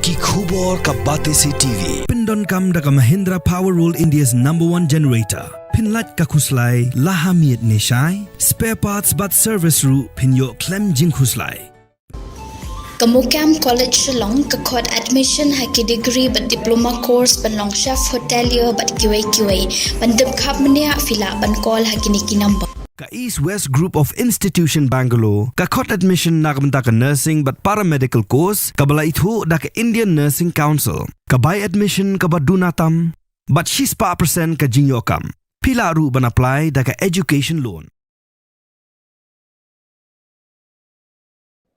Ki khubor ka bate se TV. Pindon kam daga Mahindra Power Roll India's #1 generator. Pinlat ka khuslai lahamiet neshai. Spare parts but service ru pinyo klem jing khuslai. Kamukam College Shillong kakot admission haki degree but diploma course ban long chef hotelier but QA ban dum khap mania fila ban call haki niki number. Ka East West Group of Institution Bangalore, ka khot admission nagamta ka nursing but paramedical course, ka bala ithu da ka Indian Nursing Council, ka buy admission ka badunatam, but 6% ka jinyokam. Pila ru ban apply da ka education loan.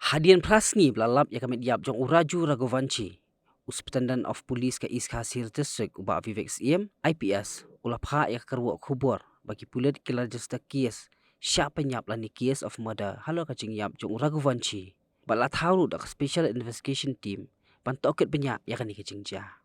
Hadian prasni belalap ya kami diap jong uraju Raghuvanshi, Uspetandan of Police ka East Khasir District uba Vivex EM IPS ulapha ya karwa khubor bagi Pulit kila jesta kies Shah Pynïap lani case of murder halo kacing yap jong Raghuvanshi balat haru dak special investigation team pantoket banyak ya kani kacing ja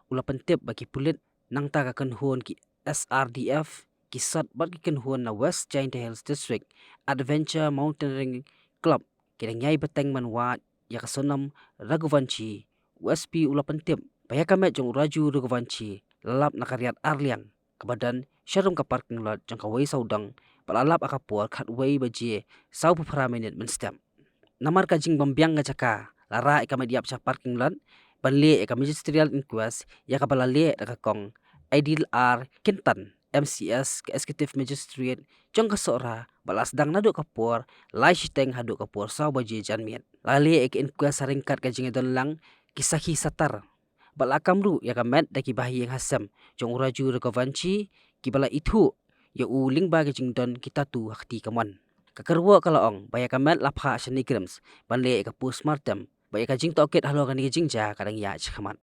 ulapan tip bagi Pulit nang ta kan huon ki SRDF kisat bagi kan huon na West Giant Hills District Adventure Mountaineering Club kiranyay bateng manwa ya kasonam Raghuvanshi USP ulapan tip paya kamet jong Raju Raghuvanshi lalap nakariat arliang kebadan syarum ka parking lot jong kawai saudang palalap akapor khatway baje sau pupara minit menstem namar kajing bambiang ngajaka lara ikamet diap cha parking lot banle ika ministerial inquest ya kabalale dakakong Aidil R Kintan MCS ke Executive Magistrate jong kasora balas dang nadu kapor lai shiteng hadu kapor sau baje janmiet lale ek inquest saringkat kajing don lang kisahi satar balakam ru ya kamet daki bahi yang hasam jong Raju Raghuvanshi kibala itu ya uling bagi jing don kita tu hakti kaman kakarwa kalaong baya kamet lapha shanigrams banle ka postmortem baya ka jing toket halo kan jing ja kadang ya chkaman